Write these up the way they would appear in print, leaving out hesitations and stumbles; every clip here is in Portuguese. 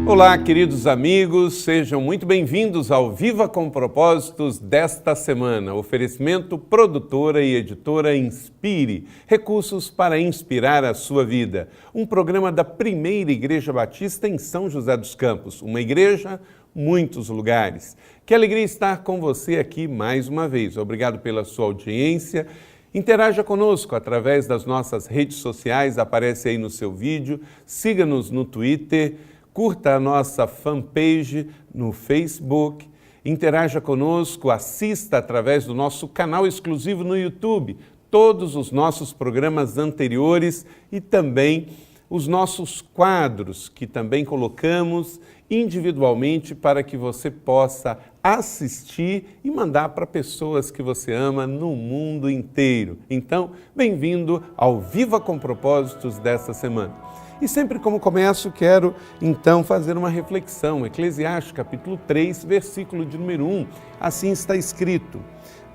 Olá, queridos amigos, sejam muito bem-vindos ao Viva com Propósitos desta semana. Oferecimento produtora e editora Inspire, recursos para inspirar a sua vida. Um programa da Primeira Igreja Batista em São José dos Campos, uma igreja, muitos lugares. Que alegria estar com você aqui mais uma vez. Obrigado pela sua audiência. Interaja conosco através das nossas redes sociais, aparece aí no seu vídeo. Siga-nos no Twitter. Curta a nossa fanpage no Facebook, interaja conosco, assista através do nosso canal exclusivo no YouTube, todos os nossos programas anteriores e também os nossos quadros que também colocamos individualmente para que você possa assistir e mandar para pessoas que você ama no mundo inteiro. Então, bem-vindo ao Viva com Propósitos desta semana. E sempre como começo, quero então fazer uma reflexão. Eclesiastes capítulo 3, versículo de número 1. Assim está escrito: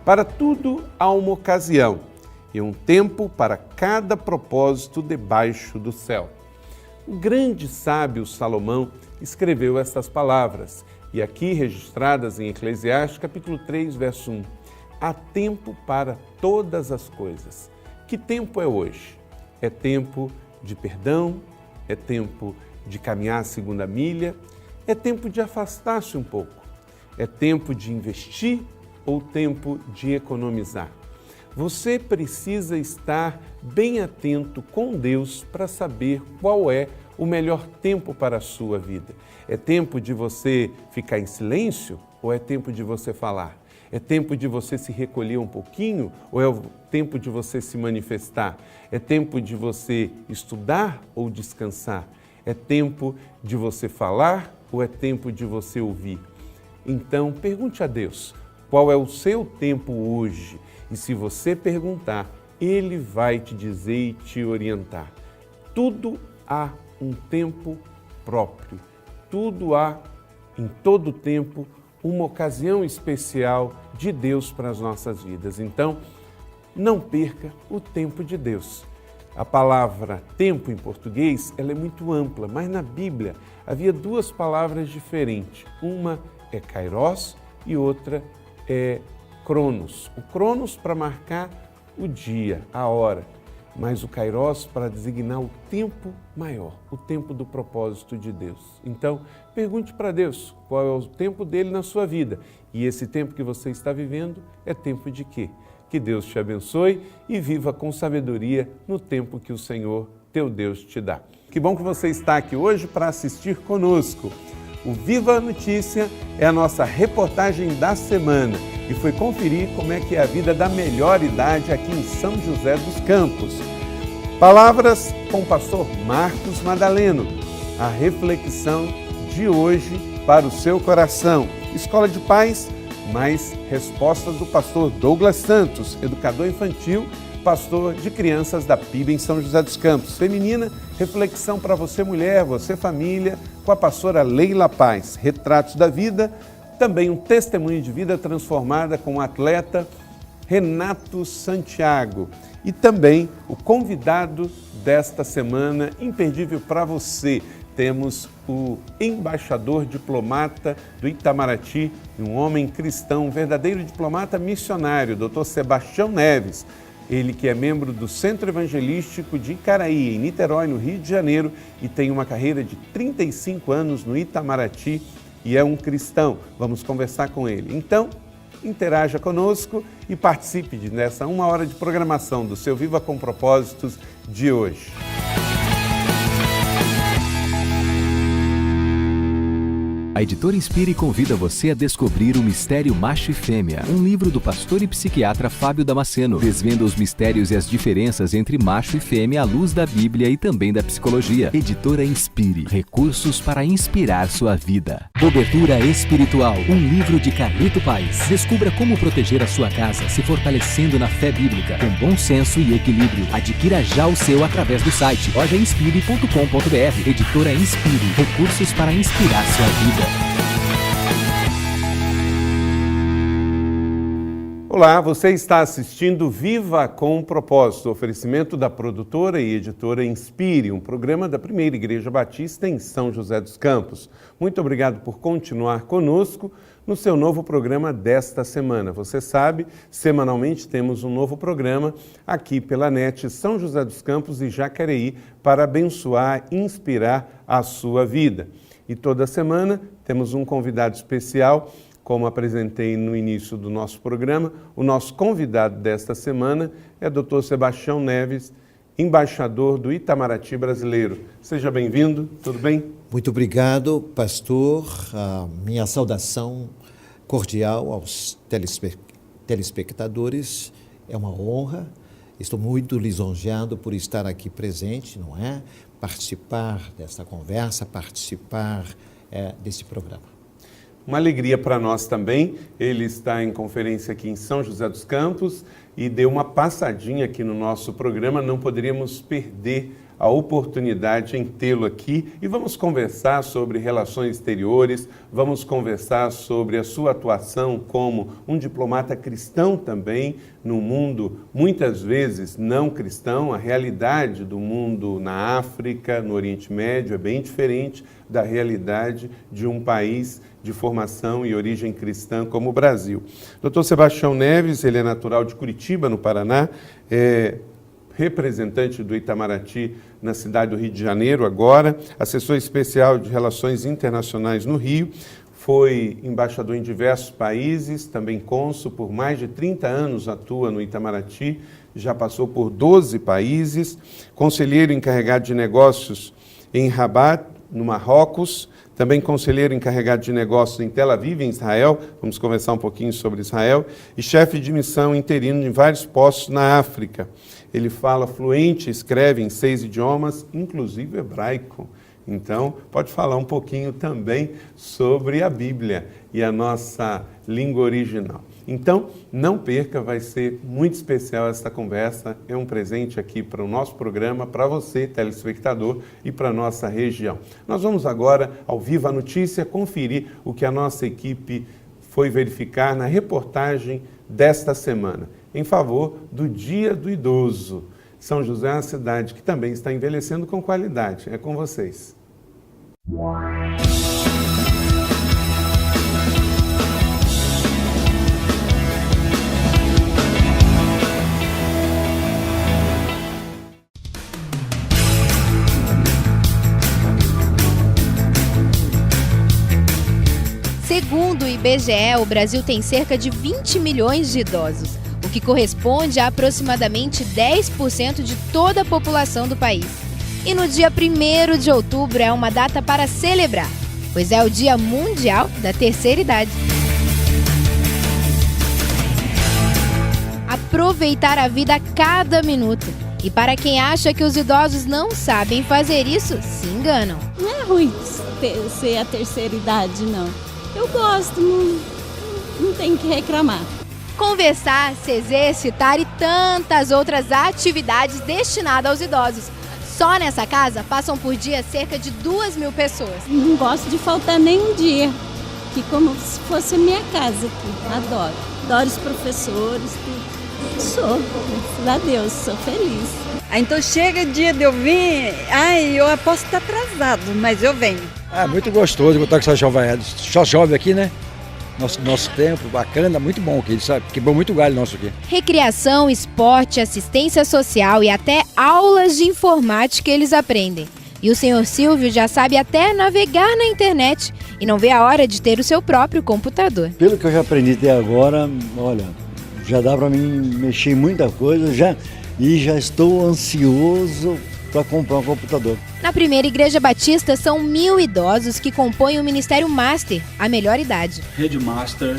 para tudo há uma ocasião e um tempo para cada propósito debaixo do céu. O grande sábio Salomão escreveu estas palavras, e aqui registradas em Eclesiastes capítulo 3, verso 1. Há tempo para todas as coisas. Que tempo é hoje? É tempo de perdão, é tempo de caminhar a segunda milha, é tempo de afastar-se um pouco, é tempo de investir ou tempo de economizar. Você precisa estar bem atento com Deus para saber qual é o melhor tempo para a sua vida. É tempo de você ficar em silêncio ou é tempo de você falar? É tempo de você se recolher um pouquinho ou é o tempo de você se manifestar? É tempo de você estudar ou descansar? É tempo de você falar ou é tempo de você ouvir? Então, pergunte a Deus qual é o seu tempo hoje. E se você perguntar, Ele vai te dizer e te orientar. Tudo há um tempo próprio. Tudo há, em todo tempo, uma ocasião especial de Deus para as nossas vidas. Então, não perca o tempo de Deus. A palavra tempo em português, ela é muito ampla, mas na Bíblia havia duas palavras diferentes. Uma é kairos e outra é cronos. O cronos para marcar o dia, a hora, mas o kairos para designar o tempo maior, o tempo do propósito de Deus. Então, pergunte para Deus qual é o tempo dele na sua vida. E esse tempo que você está vivendo é tempo de quê? Que Deus te abençoe e viva com sabedoria no tempo que o Senhor, teu Deus, te dá. Que bom que você está aqui hoje para assistir conosco. O Viva Notícia é a nossa reportagem da semana e foi conferir como é que é a vida da melhor idade aqui em São José dos Campos. Palavras com o pastor Marcos Madaleno. A reflexão de hoje para o seu coração. Escola de Paz, mais respostas do pastor Douglas Santos, educador infantil, pastor de crianças da PIB em São José dos Campos. Feminina, reflexão para você mulher, você família, com a pastora Leila Paz. Retratos da vida, também um testemunho de vida transformada com o atleta Renato Santiago. E também o convidado desta semana, imperdível para você. Temos o embaixador diplomata do Itamaraty, um homem cristão, um verdadeiro diplomata missionário, Dr. Sebastião Neves. Ele que é membro do Centro Evangelístico de Icaraí, em Niterói, no Rio de Janeiro, e tem uma carreira de 35 anos no Itamaraty e é um cristão. Vamos conversar com ele. Então, interaja conosco e participe dessa 1 hora de programação do seu Viva com Propósitos de hoje. A editora Inspire convida você a descobrir o Mistério Macho e Fêmea, um livro do pastor e psiquiatra Fábio Damasceno. Desvenda os mistérios e as diferenças entre macho e fêmea à luz da Bíblia e também da psicologia. Editora Inspire, recursos para inspirar sua vida. Cobertura Espiritual, um livro de Carlito Paes. Descubra como proteger a sua casa se fortalecendo na fé bíblica, com bom senso e equilíbrio. Adquira já o seu através do site lojainspire.com.br. Editora Inspire, recursos para inspirar sua vida. Olá, você está assistindo Viva com Propósito, oferecimento da produtora e editora Inspire, um programa da Primeira Igreja Batista em São José dos Campos. Muito obrigado por continuar conosco no seu novo programa desta semana. Você sabe, semanalmente temos um novo programa aqui pela NET São José dos Campos e Jacareí para abençoar e inspirar a sua vida. E toda semana temos um convidado especial. Como apresentei no início do nosso programa, o nosso convidado desta semana é o Dr. Sebastião Neves, embaixador do Itamaraty brasileiro. Seja bem-vindo, tudo bem? Muito obrigado, pastor. Minha saudação cordial aos telespectadores. É uma honra, estou muito lisonjeado por estar aqui presente, não é? Participar dessa conversa, participar desse programa. Uma alegria para nós também, ele está em conferência aqui em São José dos Campos e deu uma passadinha aqui no nosso programa, não poderíamos perder a oportunidade em tê-lo aqui e vamos conversar sobre relações exteriores, vamos conversar sobre a sua atuação como um diplomata cristão também no mundo, muitas vezes não cristão. A realidade do mundo na África, no Oriente Médio, é bem diferente da realidade de um país de formação e origem cristã como o Brasil. Dr. Sebastião Neves, ele é natural de Curitiba, no Paraná, é representante do Itamaraty na cidade do Rio de Janeiro agora, assessor especial de Relações Internacionais no Rio, foi embaixador em diversos países, também cônsul, por mais de 30 anos atua no Itamaraty, já passou por 12 países, conselheiro encarregado de negócios em Rabat, no Marrocos, também conselheiro encarregado de negócios em Tel Aviv, em Israel, vamos conversar um pouquinho sobre Israel, e chefe de missão interino em vários postos na África. Ele fala fluente, escreve em 6 idiomas, inclusive hebraico. Então, pode falar um pouquinho também sobre a Bíblia e a nossa língua original. Então, não perca, vai ser muito especial essa conversa. É um presente aqui para o nosso programa, para você, telespectador, e para a nossa região. Nós vamos agora, ao Viva Notícia, conferir o que a nossa equipe foi verificar na reportagem desta semana, em favor do Dia do Idoso. São José é uma cidade que também está envelhecendo com qualidade. É com vocês. Segundo o IBGE, o Brasil tem cerca de 20 milhões de idosos, o que corresponde a aproximadamente 10% de toda a população do país. E no dia 1º de outubro é uma data para celebrar, pois é o Dia Mundial da Terceira Idade. Aproveitar a vida a cada minuto. E para quem acha que os idosos não sabem fazer isso, se enganam. Não é ruim ser a terceira idade, não. Eu gosto, não tem que reclamar. Conversar, se exercitar e tantas outras atividades destinadas aos idosos. Só nessa casa passam por dia cerca de 2.000 pessoas. Não gosto de faltar nem um dia, que como se fosse minha casa aqui. Adoro. Adoro os professores, tudo. Sou, graças a Deus, sou feliz. Então chega o dia de eu vir, eu posso estar atrasado, mas eu venho. Muito gostoso botar com essa jovaiada. Só chove aqui, né? Nosso tempo, bacana, muito bom aqui, sabe? Quebrou muito galho nosso aqui. Recreação, esporte, assistência social e até aulas de informática eles aprendem. E o senhor Silvio já sabe até navegar na internet e não vê a hora de ter o seu próprio computador. Pelo que eu já aprendi até agora, olha, já dá para mim mexer em muita coisa e já estou ansioso para comprar um computador. Na Primeira Igreja Batista são 1.000 idosos que compõem o Ministério Master, a melhor idade. Rede Master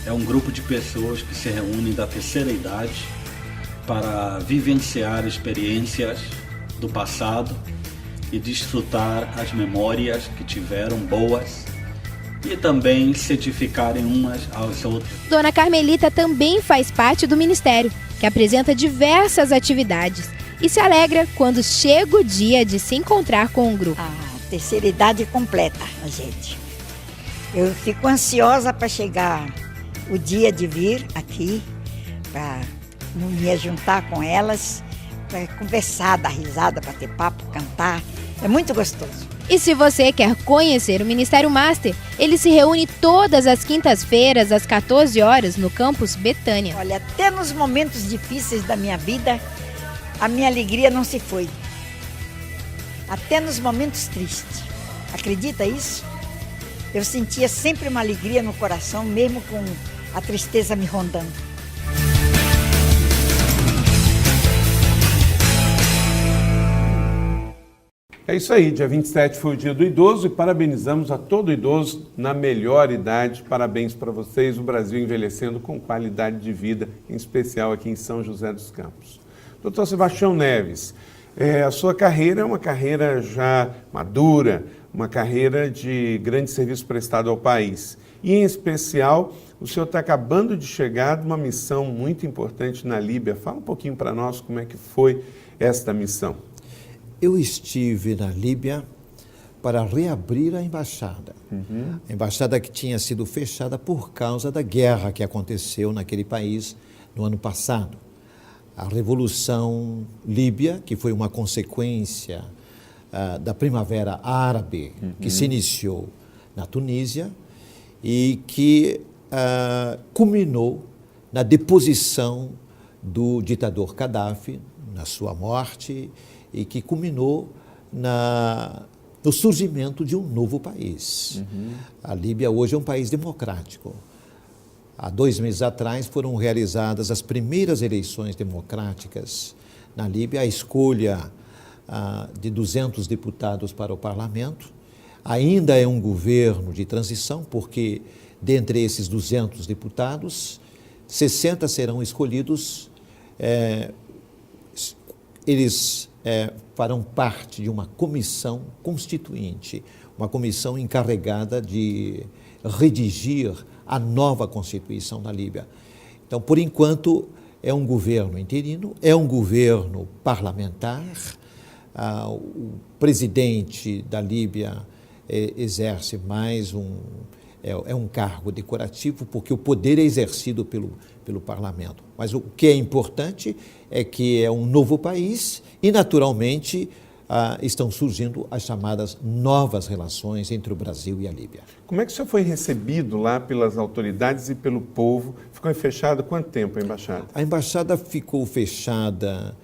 é um grupo de pessoas que se reúnem da terceira idade para vivenciar experiências do passado e desfrutar as memórias que tiveram boas e também certificarem umas às outras. Dona Carmelita também faz parte do Ministério, que apresenta diversas atividades e se alegra quando chega o dia de se encontrar com o grupo. A terceira idade completa a gente. Eu fico ansiosa para chegar o dia de vir aqui para me juntar com elas, para conversar, dar risada, bater papo, cantar. É muito gostoso. E se você quer conhecer o Ministério Master, ele se reúne todas as quintas-feiras, às 14 horas, no campus Betânia. Olha, até nos momentos difíceis da minha vida, a minha alegria não se foi. Até nos momentos tristes. Acredita isso? Eu sentia sempre uma alegria no coração, mesmo com a tristeza me rondando. É isso aí, dia 27 foi o dia do idoso e parabenizamos a todo idoso na melhor idade. Parabéns para vocês, o Brasil envelhecendo com qualidade de vida, em especial aqui em São José dos Campos. Doutor Sebastião Neves, a sua carreira é uma carreira já madura, uma carreira de grande serviço prestado ao país. E, em especial, o senhor está acabando de chegar de uma missão muito importante na Líbia. Fala um pouquinho para nós como é que foi esta missão. Eu estive na Líbia para reabrir a embaixada. A embaixada que tinha sido fechada por causa da guerra que aconteceu naquele país no ano passado. A Revolução Líbia, que foi uma consequência da Primavera Árabe, que se iniciou na Tunísia e que culminou na deposição do ditador Gaddafi, na sua morte, e que culminou no surgimento de um novo país. A Líbia hoje é um país democrático. Há 2 meses atrás foram realizadas as primeiras eleições democráticas na Líbia, a escolha de 200 deputados para o parlamento. Ainda é um governo de transição, porque dentre esses 200 deputados, 60 serão escolhidos, eles farão parte de uma comissão constituinte, uma comissão encarregada de redigir a nova Constituição da Líbia. Então, por enquanto, é um governo interino, é um governo parlamentar. O presidente da Líbia exerce mais um cargo decorativo, porque o poder é exercido pelo parlamento. Mas o que é importante é que é um novo país e, naturalmente, estão surgindo as chamadas novas relações entre o Brasil e a Líbia. Como é que o senhor foi recebido lá pelas autoridades e pelo povo? Ficou fechada quanto tempo a embaixada? A embaixada ficou fechada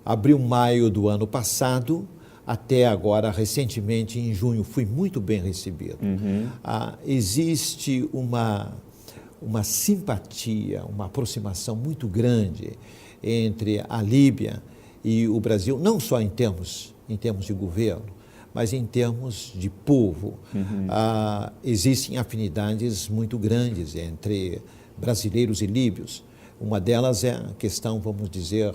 abril, maio do ano passado, até agora, recentemente, em junho, fui muito bem recebido. Existe uma simpatia, uma aproximação muito grande entre a Líbia e o Brasil, não só em termos de governo, mas em termos de povo. Existem afinidades muito grandes entre brasileiros e líbios. Uma delas é a questão, vamos dizer,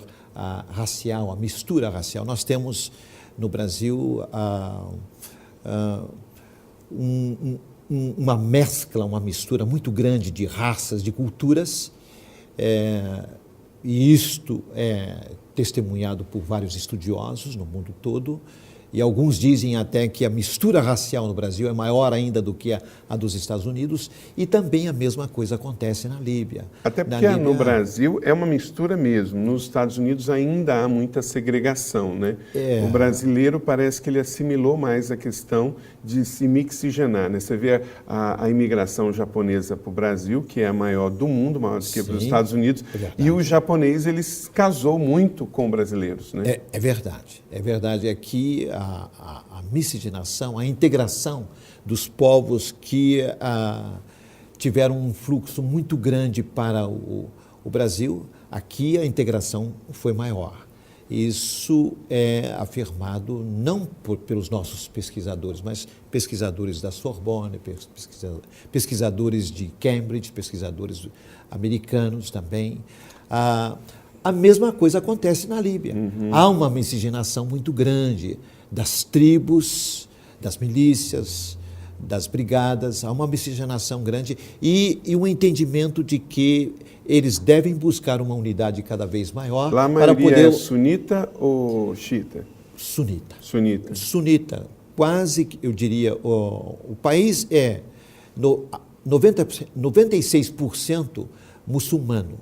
racial, a mistura racial. Nós temos no Brasil uma mescla, uma mistura muito grande de raças, de culturas, e isto é testemunhado por vários estudiosos no mundo todo, e alguns dizem até que a mistura racial no Brasil é maior ainda do que a dos Estados Unidos, e também a mesma coisa acontece na Líbia. Até porque no Brasil é uma mistura mesmo, nos Estados Unidos ainda há muita segregação, né? O brasileiro parece que ele assimilou mais a questão de se mixigenar, né? Você vê a imigração japonesa para o Brasil, que é a maior do mundo, maior do que para os Estados Unidos, e o japonês ele casou muito com brasileiros, né? É verdade, é verdade. Aqui a miscigenação, a integração dos povos que tiveram um fluxo muito grande para o Brasil, aqui a integração foi maior. Isso é afirmado não pelos nossos pesquisadores, mas pesquisadores da Sorbonne, pesquisadores de Cambridge, pesquisadores americanos também. A mesma coisa acontece na Líbia. Há uma miscigenação muito grande das tribos, das milícias, das brigadas, há uma miscigenação grande e um entendimento de que eles devem buscar uma unidade cada vez maior. Lá a maioria é sunita ou xiita? Sunita. Sunita. Sunita. Quase, eu diria, o país 96% muçulmano.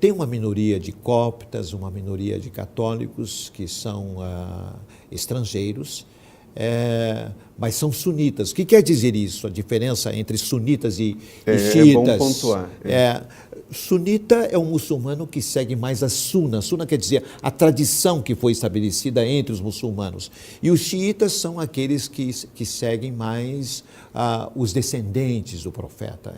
Tem uma minoria de coptas, uma minoria de católicos que são estrangeiros, mas são sunitas. O que quer dizer isso? A diferença entre sunitas e xiitas? É bom pontuar. Sunita é um muçulmano que segue mais a Sunna. Sunna quer dizer a tradição que foi estabelecida entre os muçulmanos. E os xiitas são aqueles que seguem mais os descendentes do profeta.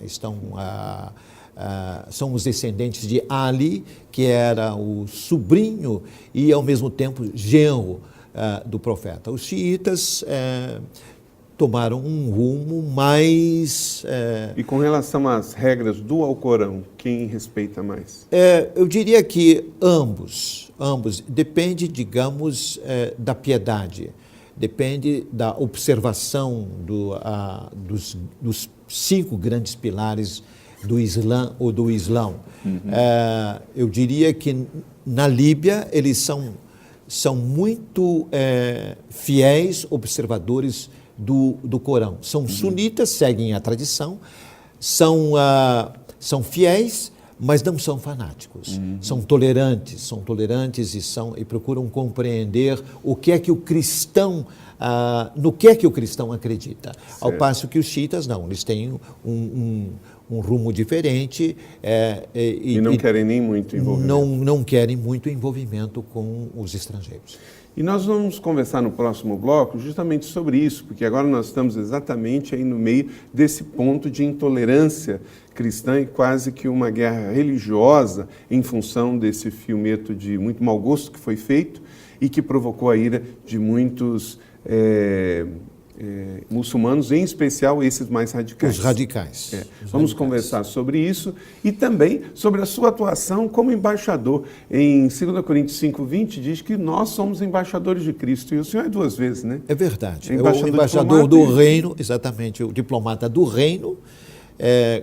São os descendentes de Ali, que era o sobrinho e, ao mesmo tempo, genro do profeta. Os xiitas tomaram um rumo mais... E com relação às regras do Alcorão, quem respeita mais? Eu diria que ambos. Depende, digamos, da piedade. Depende da observação dos 5 grandes pilares do Islã ou do Islão. Eu diria que na Líbia eles são muito fiéis observadores do Corão. São sunitas, seguem a tradição, são fiéis, mas não são fanáticos. São tolerantes e procuram compreender o que é que o cristão, no que é que o cristão acredita. Certo. Ao passo que os xiitas não, eles têm um rumo diferente. E não querem nem muito envolvimento. Não querem muito envolvimento com os estrangeiros. E nós vamos conversar no próximo bloco justamente sobre isso, porque agora nós estamos exatamente aí no meio desse ponto de intolerância cristã e quase que uma guerra religiosa em função desse filmeto de muito mau gosto que foi feito e que provocou a ira de muitos muçulmanos, em especial esses mais radicais. Os radicais. Vamos conversar sobre isso e também sobre a sua atuação como embaixador. Em 2 Coríntios 5:20 diz que nós somos embaixadores de Cristo, e o senhor é 2 vezes, né? É verdade. O embaixador do reino, exatamente, o diplomata do reino,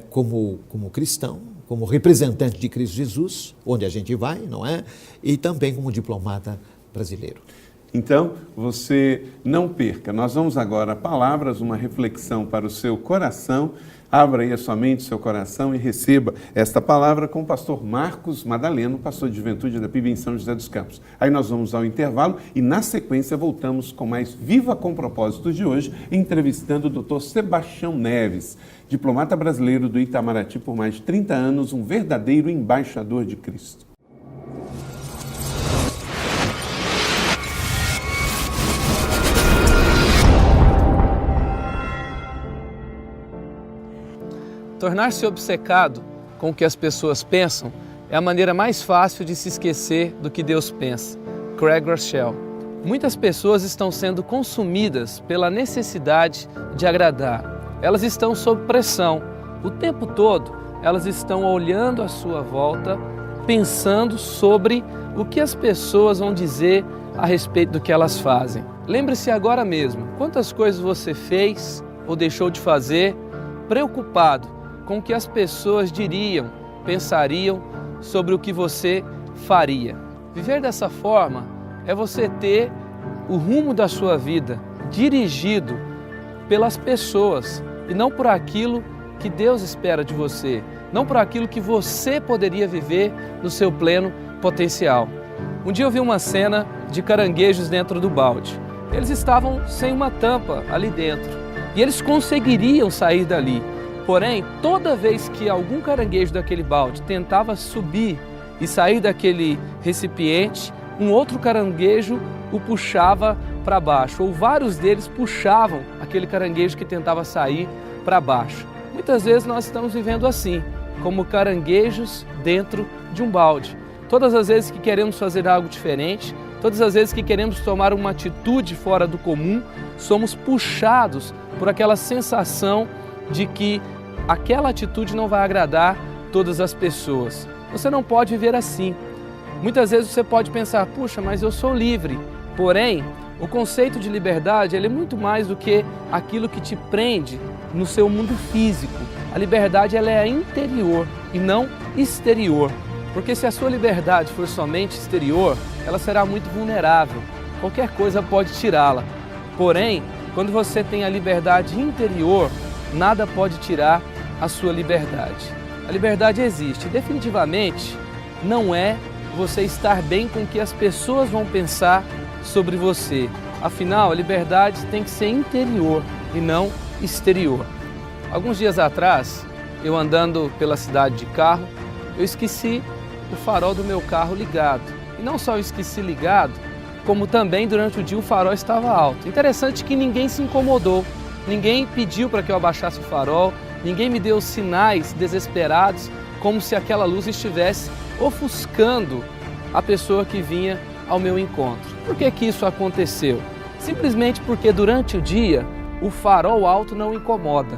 como cristão, como representante de Cristo Jesus, onde a gente vai, não é? E também como diplomata brasileiro. Então, você não perca. Nós vamos agora a palavras, uma reflexão para o seu coração. Abra aí a sua mente, o seu coração e receba esta palavra com o pastor Marcos Madaleno, pastor de juventude da PIB em São José dos Campos. Aí nós vamos ao intervalo e, na sequência, voltamos com mais Viva com Propósito de hoje, entrevistando o Dr. Sebastião Neves, diplomata brasileiro do Itamaraty por mais de 30 anos, um verdadeiro embaixador de Cristo. Tornar-se obcecado com o que as pessoas pensam é a maneira mais fácil de se esquecer do que Deus pensa. Craig Groeschel. Muitas pessoas estão sendo consumidas pela necessidade de agradar. Elas estão sob pressão. O tempo todo, elas estão olhando à sua volta, pensando sobre o que as pessoas vão dizer a respeito do que elas fazem. Lembre-se agora mesmo, quantas coisas você fez ou deixou de fazer, preocupado com o que as pessoas diriam, pensariam sobre o que você faria. Viver dessa forma é você ter o rumo da sua vida dirigido pelas pessoas e não por aquilo que Deus espera de você, não por aquilo que você poderia viver no seu pleno potencial. Um dia eu vi uma cena de caranguejos dentro do balde. Eles estavam sem uma tampa ali dentro e eles conseguiriam sair dali. Porém, toda vez que algum caranguejo daquele balde tentava subir e sair daquele recipiente, um outro caranguejo o puxava para baixo, ou vários deles puxavam aquele caranguejo que tentava sair para baixo. Muitas vezes nós estamos vivendo assim, como caranguejos dentro de um balde. Todas as vezes que queremos fazer algo diferente, todas as vezes que queremos tomar uma atitude fora do comum, somos puxados por aquela sensação de que aquela atitude não vai agradar todas as pessoas. Você não pode viver assim. Muitas vezes você pode pensar, puxa, mas eu sou livre. Porém, o conceito de liberdade ele é muito mais do que aquilo que te prende no seu mundo físico. A liberdade ela é interior e não exterior. Porque se a sua liberdade for somente exterior, ela será muito vulnerável. Qualquer coisa pode tirá-la. Porém, quando você tem a liberdade interior, nada pode tirar a sua liberdade. A liberdade existe, definitivamente não é você estar bem com o que as pessoas vão pensar sobre você. Afinal, a liberdade tem que ser interior e não exterior. Alguns dias atrás, eu andando pela cidade de carro, eu esqueci o farol do meu carro ligado. E não só eu esqueci ligado, como também durante o dia o farol estava alto. Interessante que ninguém se incomodou, ninguém pediu para que eu abaixasse o farol, ninguém me deu sinais desesperados, como se aquela luz estivesse ofuscando a pessoa que vinha ao meu encontro. Por que que isso aconteceu? Simplesmente porque durante o dia o farol alto não incomoda.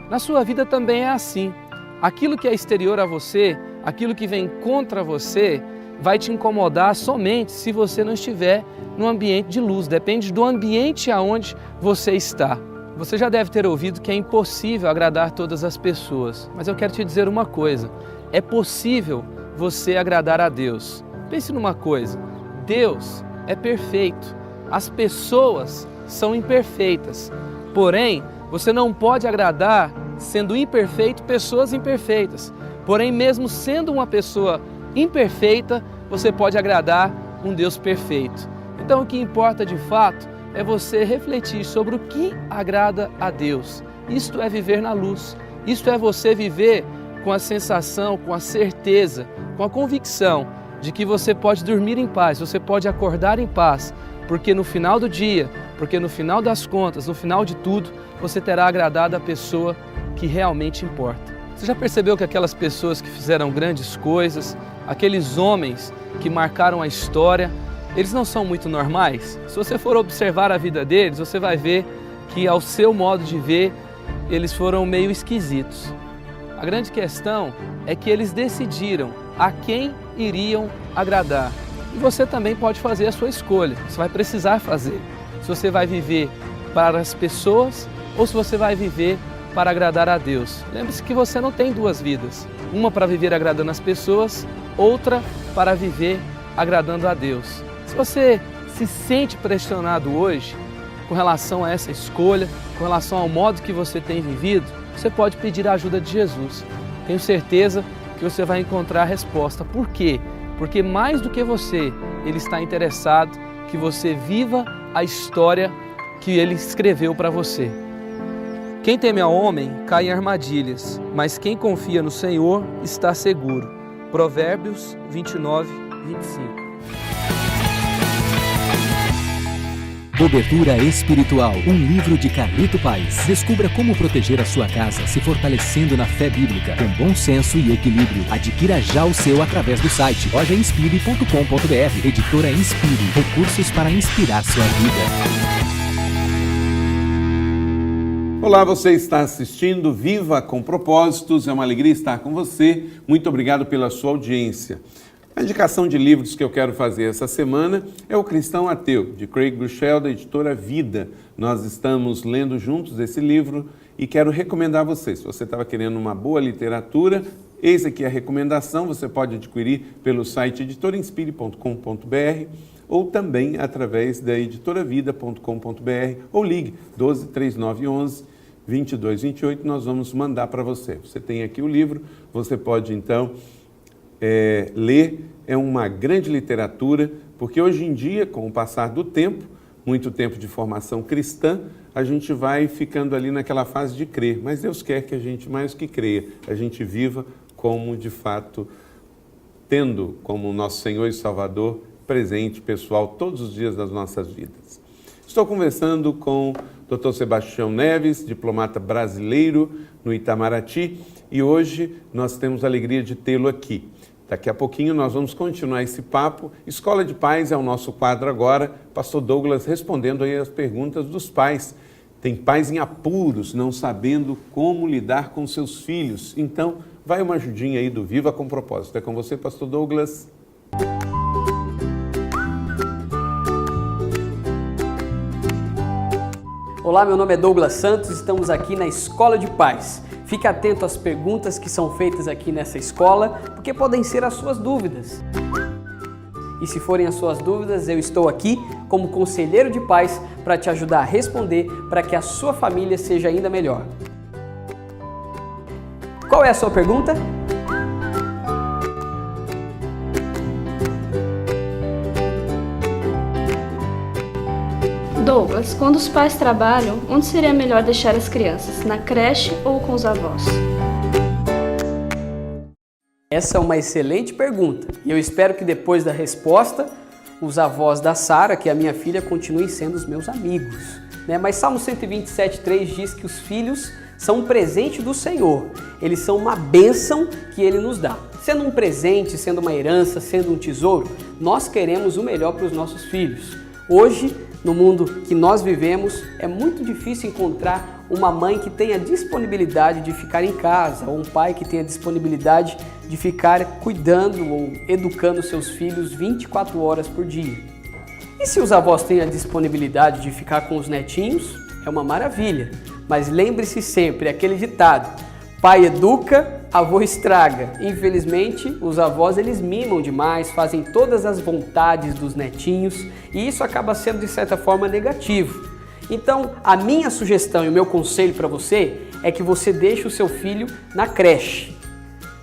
Na sua vida também é assim. Aquilo que é exterior a você, aquilo que vem contra você, vai te incomodar somente se você não estiver no ambiente de luz. Depende do ambiente aonde você está. Você já deve ter ouvido que é impossível agradar todas as pessoas. Mas eu quero te dizer uma coisa. É possível você agradar a Deus. Pense numa coisa. Deus é perfeito. As pessoas são imperfeitas. Porém, você não pode agradar, sendo imperfeito, pessoas imperfeitas. Porém, mesmo sendo uma pessoa imperfeita, você pode agradar um Deus perfeito. Então, o que importa de fato é você refletir sobre o que agrada a Deus. Isto é viver na luz. Isto é você viver com a sensação, com a certeza, com a convicção de que você pode dormir em paz, você pode acordar em paz, porque no final do dia, porque no final das contas, no final de tudo, você terá agradado a pessoa que realmente importa. Você já percebeu que aquelas pessoas que fizeram grandes coisas, aqueles homens que marcaram a história, eles não são muito normais? Se você for observar a vida deles, você vai ver que, ao seu modo de ver, eles foram meio esquisitos. A grande questão é que eles decidiram a quem iriam agradar. E você também pode fazer a sua escolha, você vai precisar fazer. Se você vai viver para as pessoas ou se você vai viver para agradar a Deus. Lembre-se que você não tem duas vidas. Uma para viver agradando as pessoas, outra para viver agradando a Deus. Se você se sente pressionado hoje com relação a essa escolha, com relação ao modo que você tem vivido, você pode pedir a ajuda de Jesus. Tenho certeza que você vai encontrar a resposta. Por quê? Porque mais do que você, Ele está interessado que você viva a história que Ele escreveu para você. Quem teme ao homem cai em armadilhas, mas quem confia no Senhor está seguro. Provérbios 29, 25. Cobertura Espiritual, um livro de Carlito Paes. Descubra como proteger a sua casa se fortalecendo na fé bíblica, com bom senso e equilíbrio. Adquira já o seu através do site lojainspire.com.br. Editora Inspire, recursos para inspirar sua vida. Olá, você está assistindo Viva com Propósitos, é uma alegria estar com você. Muito obrigado pela sua audiência. A indicação de livros que eu quero fazer essa semana é O Cristão Ateu, de Craig Groeschel, da editora Vida. Nós estamos lendo juntos esse livro e quero recomendar a você. Se você estava querendo uma boa literatura, eis aqui a recomendação. Você pode adquirir pelo site editorainspire.com.br ou também através da editoravida.com.br ou ligue 12 3911 2228, nós vamos mandar para você. Você tem aqui o livro, você pode então ler. É uma grande literatura, porque hoje em dia, com o passar do tempo, muito tempo de formação cristã, a gente vai ficando ali naquela fase de crer, mas Deus quer que a gente, mais que creia, a gente viva como de fato, tendo como nosso Senhor e Salvador presente, pessoal, todos os dias das nossas vidas. Estou conversando com o Dr. Sebastião Neves, diplomata brasileiro no Itamaraty, e hoje nós temos a alegria de tê-lo aqui. Daqui a pouquinho nós vamos continuar esse papo. Escola de Pais é o nosso quadro agora. Pastor Douglas respondendo aí as perguntas dos pais. Tem pais em apuros, não sabendo como lidar com seus filhos. Então, vai uma ajudinha aí do Viva com Propósito. É com você, Pastor Douglas. Olá, meu nome é Douglas Santos, estamos aqui na Escola de Pais. Fique atento às perguntas que são feitas aqui nessa escola, porque podem ser as suas dúvidas. E se forem as suas dúvidas, eu estou aqui como conselheiro de pais para te ajudar a responder para que a sua família seja ainda melhor. Qual é a sua pergunta? Douglas, quando os pais trabalham, onde seria melhor deixar as crianças? Na creche ou com os avós? Essa é uma excelente pergunta e eu espero que depois da resposta, os avós da Sara, que é a minha filha, continuem sendo os meus amigos. Mas Salmo 127:3 diz que os filhos são um presente do Senhor. Eles são uma bênção que Ele nos dá. Sendo um presente, sendo uma herança, sendo um tesouro, nós queremos o melhor para os nossos filhos. Hoje, no mundo que nós vivemos, é muito difícil encontrar uma mãe que tenha disponibilidade de ficar em casa ou um pai que tenha disponibilidade de ficar cuidando ou educando seus filhos 24 horas por dia. E se os avós têm a disponibilidade de ficar com os netinhos, é uma maravilha. Mas lembre-se sempre, aquele ditado, pai educa, avô estraga. Infelizmente, os avós eles mimam demais, fazem todas as vontades dos netinhos e isso acaba sendo de certa forma negativo. Então, a minha sugestão e o meu conselho para você é que você deixe o seu filho na creche.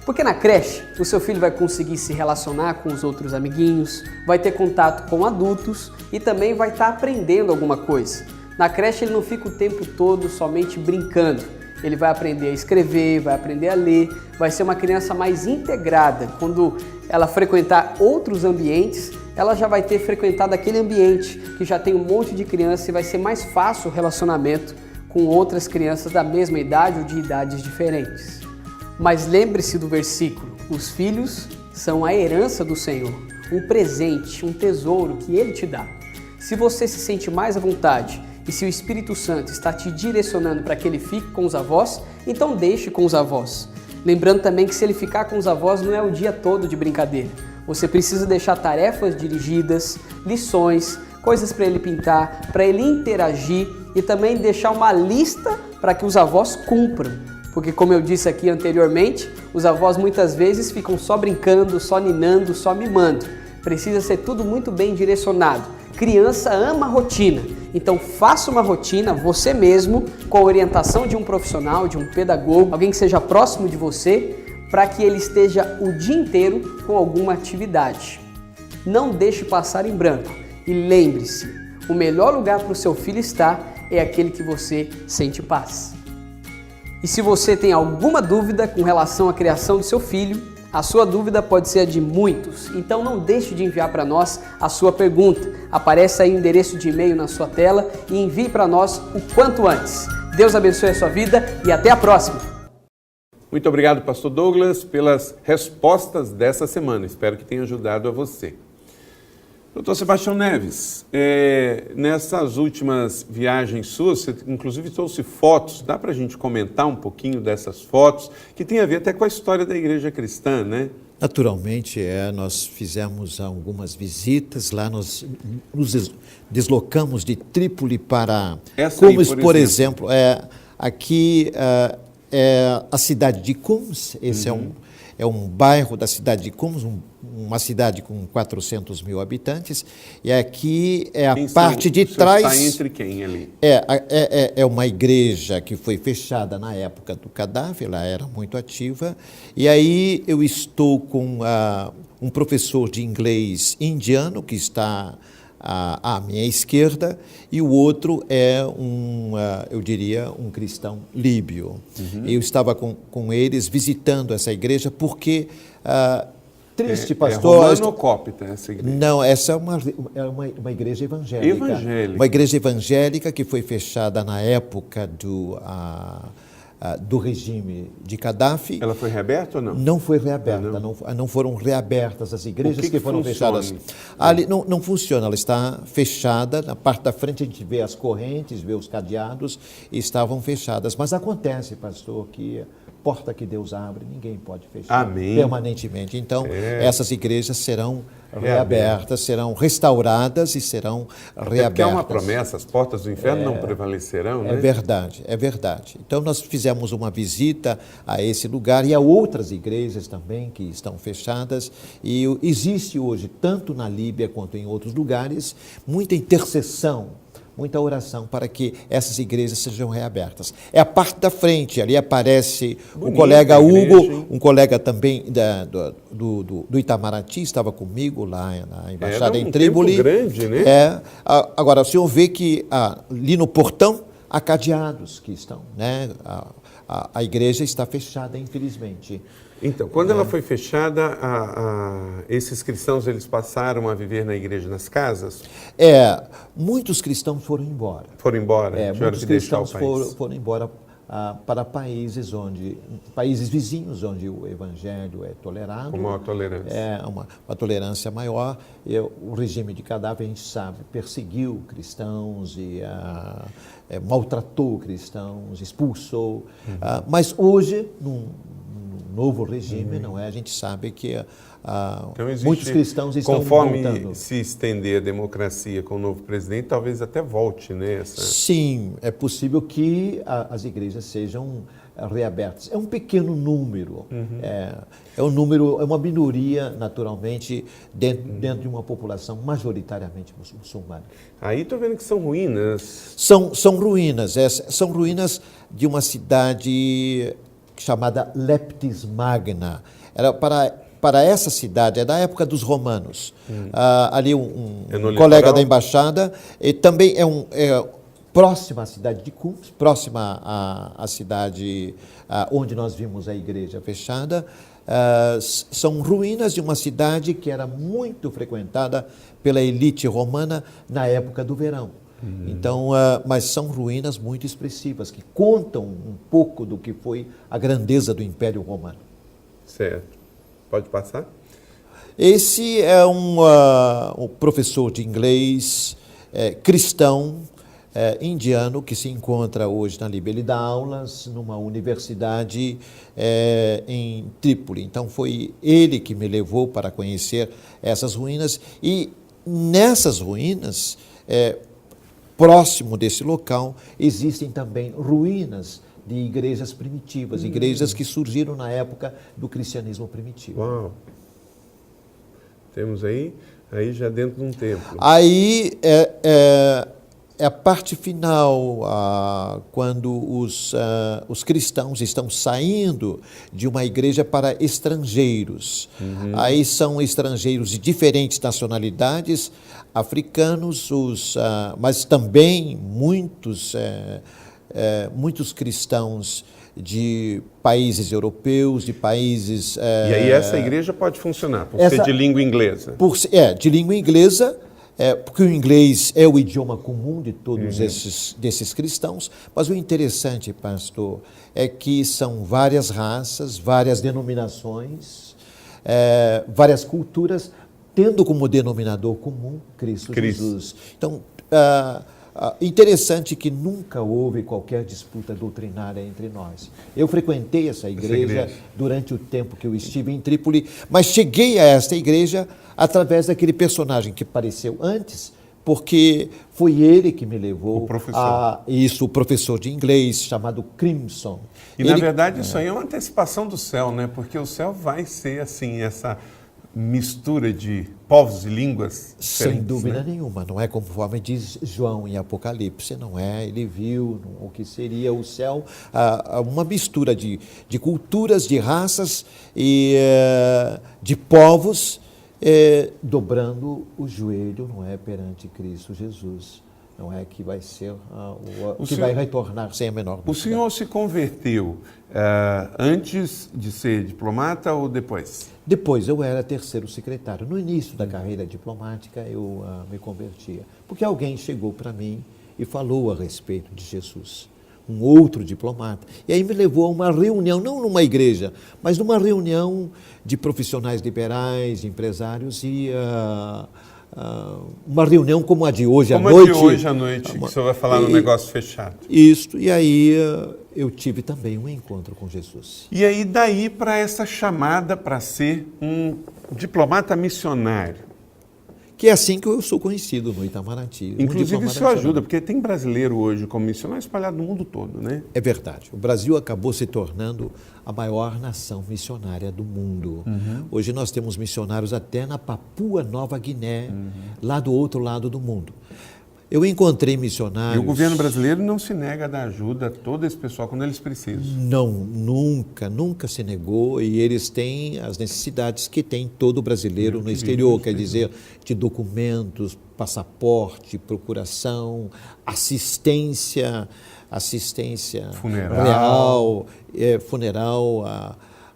Porque na creche, o seu filho vai conseguir se relacionar com os outros amiguinhos, vai ter contato com adultos e também vai estar aprendendo alguma coisa. Na creche ele não fica o tempo todo somente brincando. Ele vai aprender a escrever, vai aprender a ler, vai ser uma criança mais integrada. Quando ela frequentar outros ambientes, ela já vai ter frequentado aquele ambiente que já tem um monte de criança e vai ser mais fácil o relacionamento com outras crianças da mesma idade ou de idades diferentes. Mas lembre-se do versículo, os filhos são a herança do Senhor, um presente, um tesouro que Ele te dá. Se você se sente mais à vontade e se o Espírito Santo está te direcionando para que ele fique com os avós, então deixe com os avós. Lembrando também que se ele ficar com os avós não é o dia todo de brincadeira. Você precisa deixar tarefas dirigidas, lições, coisas para ele pintar, para ele interagir e também deixar uma lista para que os avós cumpram. Porque como eu disse aqui anteriormente, os avós muitas vezes ficam só brincando, só ninando, só mimando. Precisa ser tudo muito bem direcionado. Criança ama rotina, então faça uma rotina você mesmo com a orientação de um profissional, de um pedagogo, alguém que seja próximo de você, para que ele esteja o dia inteiro com alguma atividade. Não deixe passar em branco e lembre-se, o melhor lugar para o seu filho estar é aquele que você sente paz. E se você tem alguma dúvida com relação à criação do seu filho, a sua dúvida pode ser a de muitos, então não deixe de enviar para nós a sua pergunta. Aparece aí o endereço de e-mail na sua tela e envie para nós o quanto antes. Deus abençoe a sua vida e até a próxima! Muito obrigado, Pastor Douglas, pelas respostas dessa semana. Espero que tenha ajudado a você. Doutor Sebastião Neves, nessas últimas viagens suas, você inclusive trouxe fotos, dá para a gente comentar um pouquinho dessas fotos, que tem a ver até com a história da igreja cristã, né? Naturalmente, nós fizemos algumas visitas, lá nós nos deslocamos de Trípoli para Cumes, por exemplo. Aqui é a cidade de Cumes, esse é um bairro da cidade de Cumes, uma cidade com 400 mil habitantes, e aqui é a parte de trás... Está entre quem ali? É uma igreja que foi fechada na época do Gaddafi, ela era muito ativa, e aí eu estou com um professor de inglês indiano que está à minha esquerda, e o outro é eu diria, um cristão líbio. Eu estava com eles visitando essa igreja porque... Triste, pastor. É romano ou cópita essa igreja? Não, essa é uma igreja evangélica. Uma igreja evangélica que foi fechada na época do regime de Gaddafi. Ela foi reaberta ou não? Não foi reaberta, não foram reabertas as igrejas que foram fechadas. Ali não funciona, ela está fechada, na parte da frente a gente vê as correntes, vê os cadeados, e estavam fechadas. Mas acontece, pastor, que porta que Deus abre, ninguém pode fechar permanentemente. Então, essas igrejas serão reabertas, serão restauradas e serão reabertas. Porque é uma promessa, as portas do inferno não prevalecerão, né? É verdade. Então, nós fizemos uma visita a esse lugar e a outras igrejas também que estão fechadas. E existe hoje, tanto na Líbia quanto em outros lugares, muita intercessão muita oração para que essas igrejas sejam reabertas. É a parte da frente, ali aparece o colega Hugo, um colega também do Itamaraty, estava comigo lá na embaixada em Trípoli. Tempo grande, né? Agora, o senhor vê que ali no portão há cadeados que estão, né? A igreja está fechada, infelizmente. Então, quando ela foi fechada, esses cristãos eles passaram a viver na igreja nas casas? Muitos cristãos foram embora. Foram embora? Muitos cristãos foram embora para países vizinhos, onde o evangelho é tolerado. Com maior tolerância. Uma tolerância maior. O regime de Gaddafi, a gente sabe, perseguiu cristãos e maltratou cristãos, expulsou. Mas hoje, num novo regime, não é? A gente sabe que então muitos cristãos estão conforme voltando. Se estender a democracia com o novo presidente, talvez até volte, né? Sim, é possível que as igrejas sejam reabertas. É um pequeno número, é uma minoria, naturalmente, dentro de uma população majoritariamente muçulmana. Aí estou vendo que são ruínas. São ruínas, são ruínas de uma cidade chamada Leptis Magna. Era para essa cidade, é da época dos romanos. Ali um colega da embaixada, e também próxima à cidade de Kums, próxima à cidade onde nós vimos a igreja fechada. São ruínas de uma cidade que era muito frequentada pela elite romana na época do verão. Então, mas são ruínas muito expressivas, que contam um pouco do que foi a grandeza do Império Romano. Certo. Pode passar? Esse é um professor de inglês cristão indiano que se encontra hoje na Líbia. Ele dá aulas numa universidade em Trípoli. Então, foi ele que me levou para conhecer essas ruínas. E nessas ruínas, próximo desse local, existem também ruínas de igrejas primitivas, igrejas que surgiram na época do cristianismo primitivo. Uau! Temos aí já dentro de um templo. Aí é a parte final, quando os cristãos estão saindo de uma igreja para estrangeiros. Aí são estrangeiros de diferentes nacionalidades, africanos, mas também muitos cristãos de países europeus, de países... E aí essa igreja pode funcionar, por ser de língua inglesa? De língua inglesa, porque o inglês é o idioma comum de todos desses cristãos, mas o interessante, pastor, é que são várias raças, várias denominações, várias culturas, tendo como denominador comum Cristo Jesus. Então, interessante que nunca houve qualquer disputa doutrinária entre nós. Eu frequentei essa igreja durante o tempo que eu estive em Trípoli, mas cheguei a esta igreja através daquele personagem que apareceu antes, porque foi ele que me levou o professor de inglês, chamado Crimson. E, na verdade, isso aí é uma antecipação do céu, né? Porque o céu vai ser, assim, essa mistura de povos e línguas diferentes. Sem dúvida nenhuma, não é conforme diz João em Apocalipse, não é? Ele viu o que seria o céu, uma mistura de culturas, de raças e de povos, dobrando o joelho, não é, perante Cristo Jesus. Não é que vai ser vai retornar sem a menor dúvida. O senhor se converteu antes de ser diplomata ou depois? Depois, eu era terceiro secretário. No início da carreira diplomática, eu me convertia. Porque alguém chegou para mim e falou a respeito de Jesus. Um outro diplomata. E aí me levou a uma reunião, não numa igreja, mas numa reunião de profissionais liberais, de empresários e... uma reunião como a de hoje à noite. Como a de hoje à noite, que o senhor vai falar no negócio fechado. Isso, e aí eu tive também um encontro com Jesus. E aí daí para essa chamada para ser um diplomata missionário. Que é assim que eu sou conhecido no Itamaraty. Inclusive isso ajuda, porque tem brasileiro hoje como missionário espalhado no mundo todo, né? É verdade. O Brasil acabou se tornando a maior nação missionária do mundo. Hoje nós temos missionários até na Papua Nova Guiné, lá do outro lado do mundo. Eu encontrei missionários... E o governo brasileiro não se nega a dar ajuda a todo esse pessoal quando eles precisam. Não, nunca se negou, e eles têm as necessidades que tem todo brasileiro no exterior, quer dizer, de documentos, passaporte, procuração, assistência funeral, real, funeral,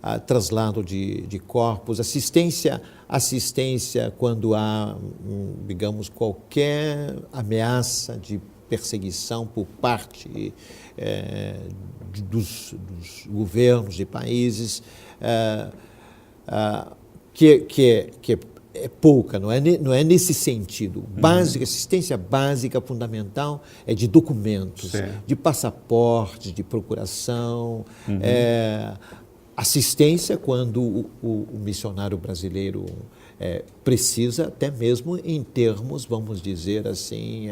a traslado de corpos, assistência quando há, digamos, qualquer ameaça de perseguição por parte dos governos de países, que é pouca, não é nesse sentido. Assistência básica, fundamental, é de documentos, de passaporte, de procuração, assistência quando o missionário brasileiro precisa, até mesmo em termos, vamos dizer assim,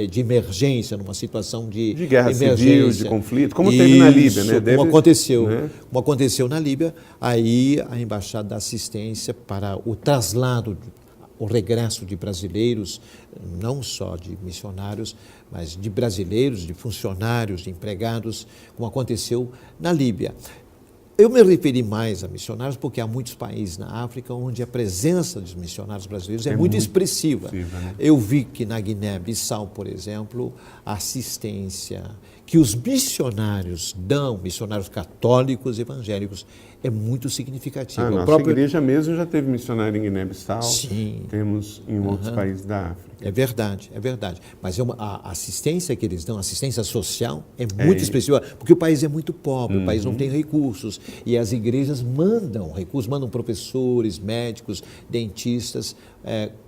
de emergência, numa situação de guerra emergência. Civil, de conflito, como teve na Líbia, né? Como aconteceu na Líbia, aí a Embaixada dá assistência para o traslado, o regresso de brasileiros, não só de missionários, mas de brasileiros, de funcionários, de empregados, como aconteceu na Líbia. Eu me referi mais a missionários porque há muitos países na África onde a presença dos missionários brasileiros é muito expressiva. Né? Eu vi que na Guiné-Bissau, por exemplo, a assistência que os missionários dão, missionários católicos, evangélicos, é muito significativa. A nossa igreja mesmo já teve missionário em Guiné-Bissau. Sim. Temos em outros países da África. É verdade. Mas a assistência que eles dão, assistência social, é muito expressiva, porque o país é muito pobre, o país não tem recursos, e as igrejas mandam recursos, mandam professores, médicos, dentistas,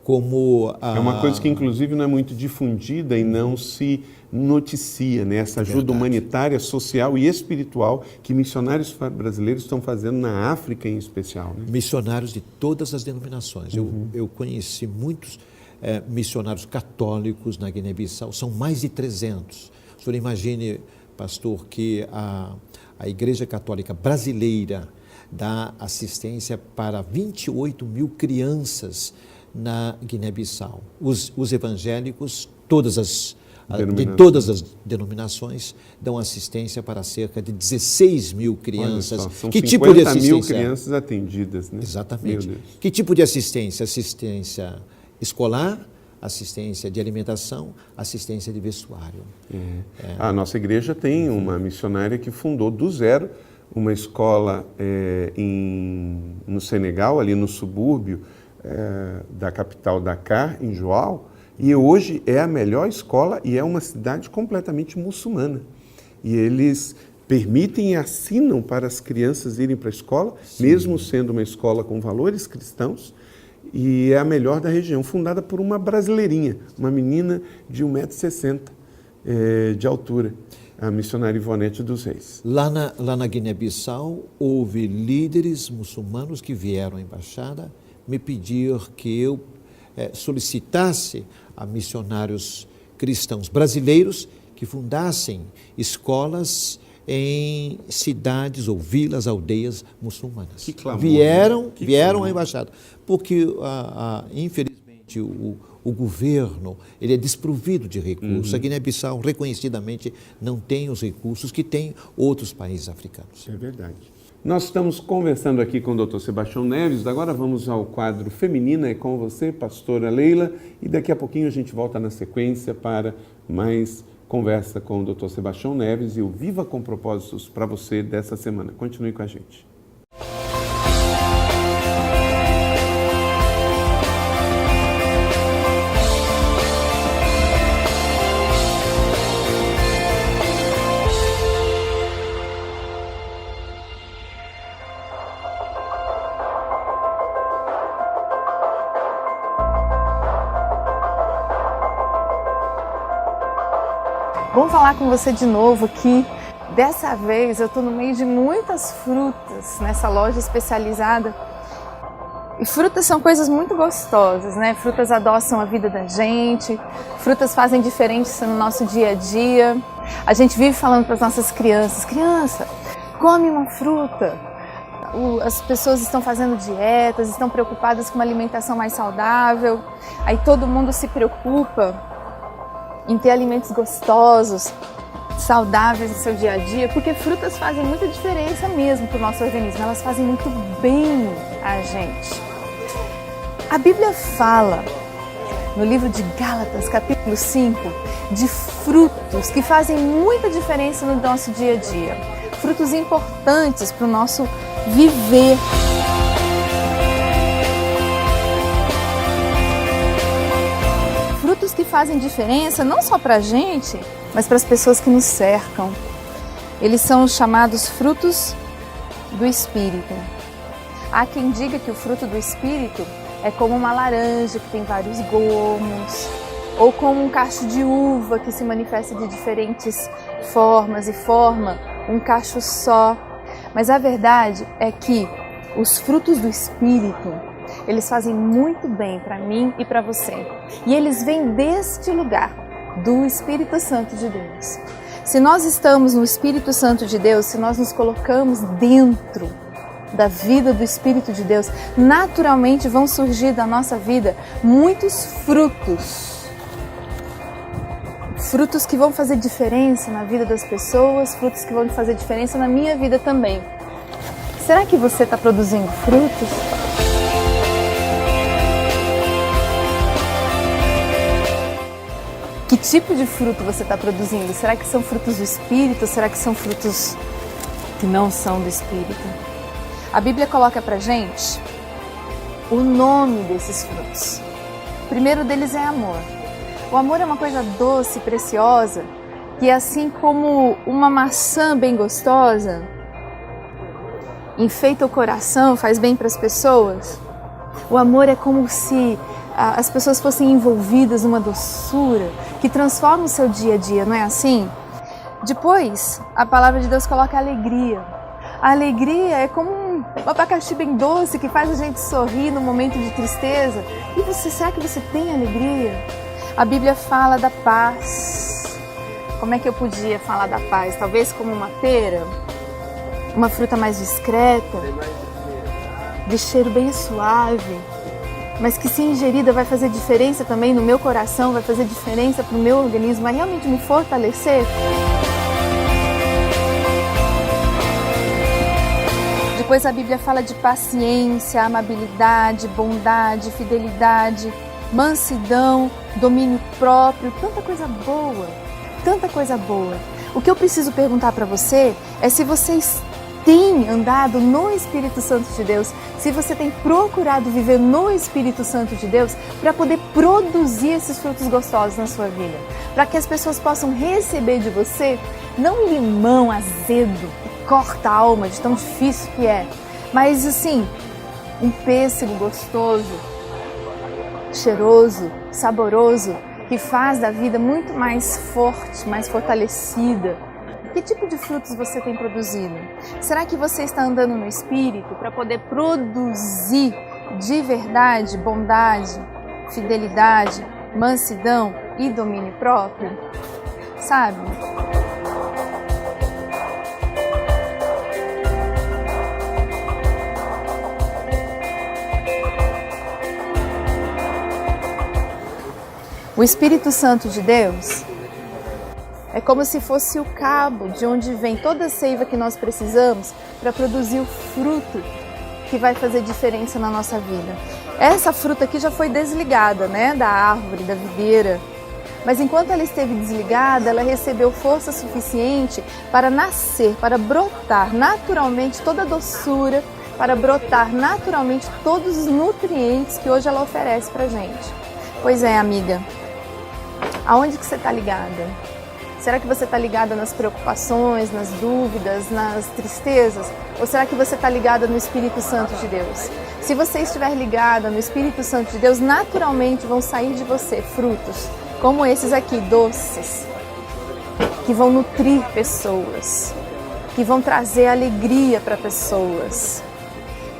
como... É uma coisa que, inclusive, não é muito difundida e não se noticia, né? Essa ajuda humanitária, social e espiritual que missionários brasileiros estão fazendo na África em especial. Né? Missionários de todas as denominações. Eu conheci muitos missionários católicos na Guiné-Bissau, são mais de 300. O senhor imagine, pastor, que a Igreja Católica Brasileira dá assistência para 28 mil crianças na Guiné-Bissau. Os evangélicos, de todas as denominações, dão assistência para cerca de 16 mil crianças. Olha só, são que 50 tipo de assistência? mil crianças atendidas, né? Exatamente. Que tipo de assistência? Assistência escolar, assistência de alimentação, assistência de vestuário. A nossa igreja tem uma missionária que fundou do zero uma escola no Senegal, ali no subúrbio da capital Dakar, em Joal, e hoje é a melhor escola e é uma cidade completamente muçulmana. E eles permitem e assinam para as crianças irem para a escola, mesmo sendo uma escola com valores cristãos, e é a melhor da região, fundada por uma brasileirinha, uma menina de 1,60 m de altura, a missionária Ivonete dos Reis. Lá na Guiné-Bissau, houve líderes muçulmanos que vieram à embaixada me pedir que eu solicitasse a missionários cristãos brasileiros que fundassem escolas em cidades ou vilas, aldeias muçulmanas. Que clamor, vieram à embaixada, porque infelizmente o governo ele é desprovido de recursos. A Guiné-Bissau reconhecidamente não tem os recursos que tem outros países africanos. É verdade. Nós estamos conversando aqui com o Dr. Sebastião Neves, agora vamos ao quadro Feminina, é com você, pastora Leila, e daqui a pouquinho a gente volta na sequência para mais conversa com o Dr. Sebastião Neves e o Viva com Propósitos para você dessa semana. Continue com a gente. Vamos falar com você de novo aqui. Dessa vez eu estou no meio de muitas frutas nessa loja especializada. E frutas são coisas muito gostosas, né? Frutas adoçam a vida da gente, frutas fazem diferença no nosso dia a dia. A gente vive falando para as nossas crianças, criança, come uma fruta. As pessoas estão fazendo dietas, estão preocupadas com uma alimentação mais saudável. Aí todo mundo se preocupa em ter alimentos gostosos, saudáveis no seu dia a dia, porque frutas fazem muita diferença mesmo para o nosso organismo, elas fazem muito bem a gente. A Bíblia fala, no livro de Gálatas, capítulo 5, de frutos que fazem muita diferença no nosso dia a dia, frutos importantes para o nosso viver. Frutos que fazem diferença não só para a gente, mas para as pessoas que nos cercam. Eles são os chamados frutos do Espírito. Há quem diga que o fruto do Espírito é como uma laranja que tem vários gomos, ou como um cacho de uva que se manifesta de diferentes formas e forma um cacho só. Mas a verdade é que os frutos do Espírito, eles fazem muito bem para mim e para você. E eles vêm deste lugar, do Espírito Santo de Deus. Se nós estamos no Espírito Santo de Deus, se nós nos colocamos dentro da vida do Espírito de Deus, naturalmente vão surgir da nossa vida muitos frutos. Frutos que vão fazer diferença na vida das pessoas, frutos que vão fazer diferença na minha vida também. Será que você está produzindo frutos? Que tipo de fruto você está produzindo? Será que são frutos do Espírito? Será que são frutos que não são do Espírito? A Bíblia coloca pra gente o nome desses frutos. O primeiro deles é amor. O amor é uma coisa doce, preciosa, que assim como uma maçã bem gostosa enfeita o coração, faz bem para as pessoas, o amor é como se as pessoas fossem envolvidas numa doçura que transforma o seu dia a dia, não é assim? Depois, a palavra de Deus coloca alegria. A alegria é como um abacaxi bem doce que faz a gente sorrir no momento de tristeza. E você, será que você tem alegria? A Bíblia fala da paz. Como é que eu podia falar da paz? Talvez como uma pera, uma fruta mais discreta, de cheiro bem suave, mas que se ingerida vai fazer diferença também no meu coração, vai fazer diferença para o meu organismo, vai realmente me fortalecer. Depois a Bíblia fala de paciência, amabilidade, bondade, fidelidade, mansidão, domínio próprio, tanta coisa boa, tanta coisa boa. O que eu preciso perguntar para você é se vocês têm andado no Espírito Santo de Deus, se você tem procurado viver no Espírito Santo de Deus para poder produzir esses frutos gostosos na sua vida, para que as pessoas possam receber de você, não um limão azedo, que corta a alma de tão difícil que é, mas assim, um pêssego gostoso, cheiroso, saboroso, que faz da vida muito mais forte, mais fortalecida. Que tipo de frutos você tem produzido? Será que você está andando no Espírito para poder produzir de verdade bondade, fidelidade, mansidão e domínio próprio? Sabe? O Espírito Santo de Deus é como se fosse o cabo de onde vem toda a seiva que nós precisamos para produzir o fruto que vai fazer diferença na nossa vida. Essa fruta aqui já foi desligada, né, da árvore, da videira. Mas enquanto ela esteve desligada, ela recebeu força suficiente para nascer, para brotar naturalmente toda a doçura, para brotar naturalmente todos os nutrientes que hoje ela oferece para a gente. Pois é, amiga, aonde que você está ligada? Será que você está ligada nas preocupações, nas dúvidas, nas tristezas? Ou será que você está ligada no Espírito Santo de Deus? Se você estiver ligada no Espírito Santo de Deus, naturalmente vão sair de você frutos como esses aqui, doces, que vão nutrir pessoas, que vão trazer alegria para pessoas.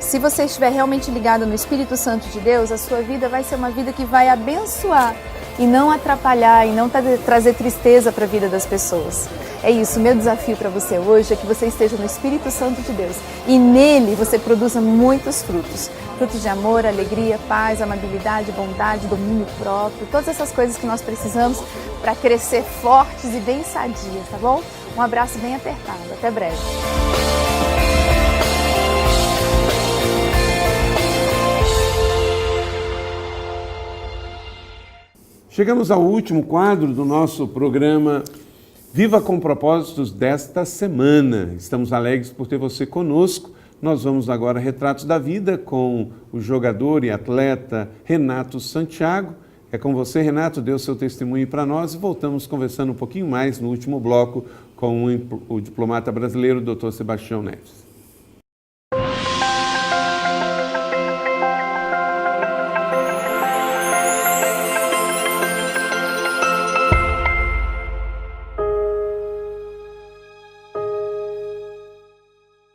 Se você estiver realmente ligada no Espírito Santo de Deus, a sua vida vai ser uma vida que vai abençoar e não atrapalhar e não trazer tristeza para a vida das pessoas. É isso, meu desafio para você hoje é que você esteja no Espírito Santo de Deus e nele você produza muitos frutos. Frutos de amor, alegria, paz, amabilidade, bondade, domínio próprio, todas essas coisas que nós precisamos para crescer fortes e bem sadias, tá bom? Um abraço bem apertado, até breve. Chegamos ao último quadro do nosso programa Viva com Propósitos desta semana. Estamos alegres por ter você conosco. Nós vamos agora a Retratos da Vida com o jogador e atleta Renato Santiago. É com você, Renato, dê o seu testemunho para nós e voltamos conversando um pouquinho mais no último bloco com o diplomata brasileiro, Dr. Sebastião Neves.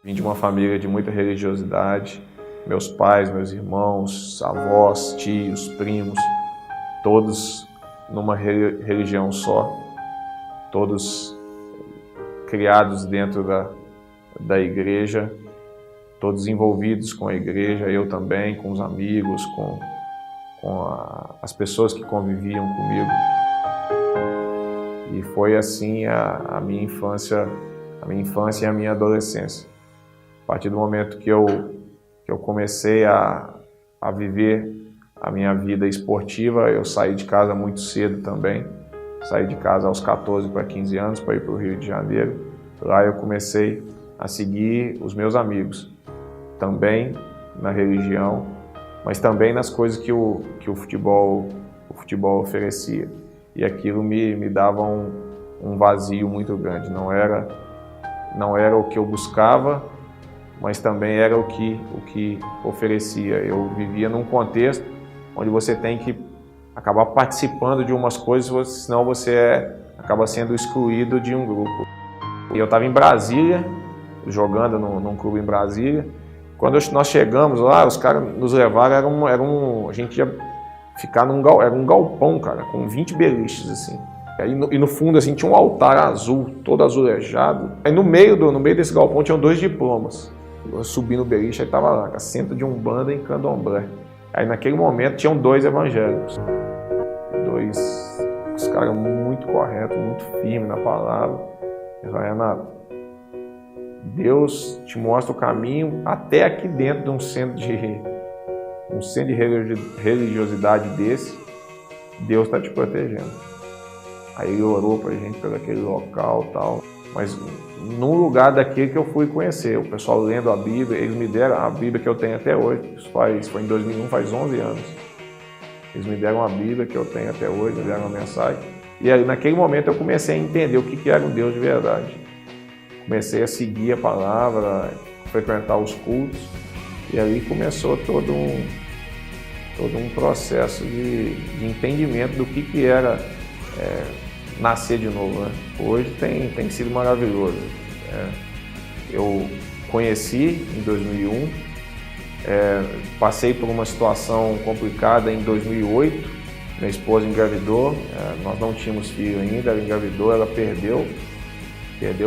Vim de uma família de muita religiosidade, meus pais, meus irmãos, avós, tios, primos, todos numa religião só, todos criados dentro da igreja, todos envolvidos com a igreja, eu também, com os amigos, com as pessoas que conviviam comigo. E foi assim a minha infância e a minha adolescência. A partir do momento que eu comecei a viver a minha vida esportiva, eu saí de casa muito cedo também. Saí de casa aos 14 para 15 anos para ir para o Rio de Janeiro. Lá eu comecei a seguir os meus amigos, também na religião, mas também nas coisas que o futebol oferecia. E aquilo me dava um vazio muito grande. Não era o que eu buscava, mas também era o que oferecia. Eu vivia num contexto onde você tem que acabar participando de umas coisas, senão você acaba sendo excluído de um grupo. E eu estava em Brasília, jogando num clube em Brasília. Quando nós chegamos lá, os caras nos levaram, a gente ia ficar era um galpão, cara, com 20 beliches, assim. E no fundo, assim, tinha um altar azul, todo azulejado. Aí no meio desse galpão tinham 2 diplomas. Eu subi no beliche, aí tava lá, Centro de Umbanda em Candomblé. Aí naquele momento tinham 2 evangélicos. Os caras muito corretos, muito firmes na palavra. Eu falei, Renato, Deus te mostra o caminho até aqui dentro de um centro de religiosidade desse, Deus está te protegendo. Aí ele orou pra gente pelo aquele local e tal, mas num lugar daquele que eu fui conhecer, o pessoal lendo a Bíblia, eles me deram a Bíblia que eu tenho até hoje, isso foi em 2001, faz 11 anos. Eles me deram a Bíblia que eu tenho até hoje, me deram uma mensagem. E aí naquele momento eu comecei a entender o que era um Deus de verdade. Comecei a seguir a palavra, frequentar os cultos, e aí começou todo um processo de entendimento do que era nascer de novo, né? Hoje tem sido maravilhoso. Eu conheci em 2001, passei por uma situação complicada em 2008, minha esposa engravidou, nós não tínhamos filho ainda, ela engravidou, ela perdeu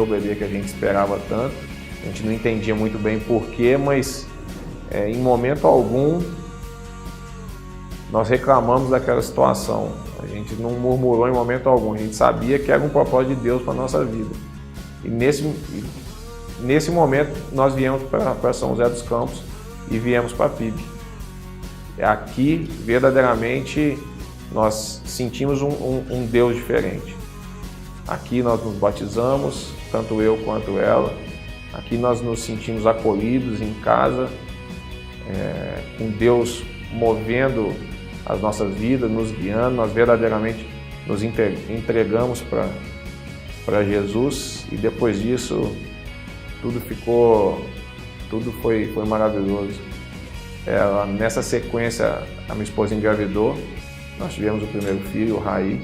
o bebê que a gente esperava tanto, a gente não entendia muito bem porquê, mas em momento algum nós reclamamos daquela situação. A gente não murmurou em momento algum, a gente sabia que era um propósito de Deus para a nossa vida. E nesse momento nós viemos para São José dos Campos e viemos para a PIB. Aqui, verdadeiramente, nós sentimos um Deus diferente. Aqui nós nos batizamos, tanto eu quanto ela. Aqui nós nos sentimos acolhidos em casa, com Deus movendo as nossas vidas, nos guiando, nós verdadeiramente nos entregamos para Jesus e depois disso tudo foi maravilhoso. Nessa sequência a minha esposa engravidou, nós tivemos o primeiro filho, o Raí,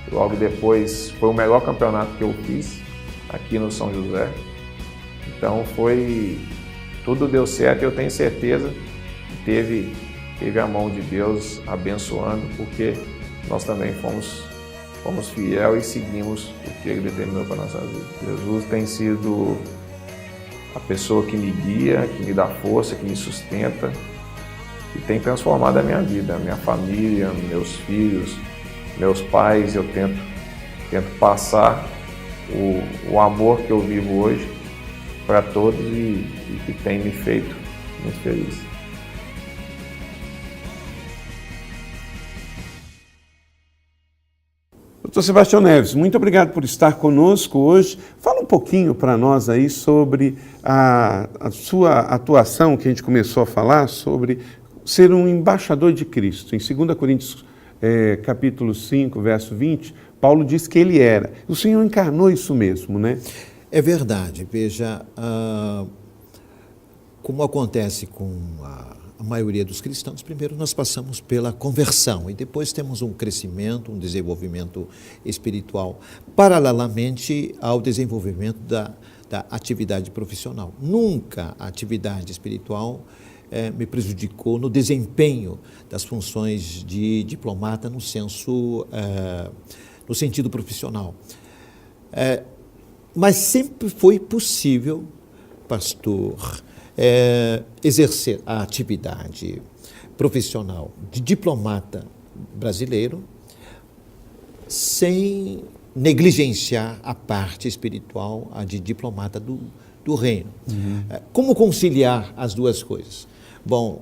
logo depois foi o melhor campeonato que eu fiz aqui no São José, então tudo deu certo e eu tenho certeza que teve a mão de Deus abençoando, porque nós também fomos fiel e seguimos o que Ele determinou para a nossa vida. Jesus tem sido a pessoa que me guia, que me dá força, que me sustenta e tem transformado a minha vida, a minha família, meus filhos, meus pais. Eu tento passar o amor que eu vivo hoje para todos e que tem me feito muito feliz. Doutor Sebastião Neves, muito obrigado por estar conosco hoje. Fala um pouquinho para nós aí sobre a sua atuação, que a gente começou a falar, sobre ser um embaixador de Cristo. Em 2 Coríntios capítulo 5, verso 20, Paulo diz que ele era. O Senhor encarnou isso mesmo, né? É verdade. Veja, como acontece com a maioria dos cristãos, primeiro nós passamos pela conversão e depois temos um crescimento, um desenvolvimento espiritual, paralelamente ao desenvolvimento da atividade profissional. Nunca a atividade espiritual me prejudicou no desempenho das funções de diplomata no sentido profissional. Mas sempre foi possível, pastor, exercer a atividade profissional de diplomata brasileiro sem negligenciar a parte espiritual, a de diplomata do reino. Como conciliar as duas coisas? Bom,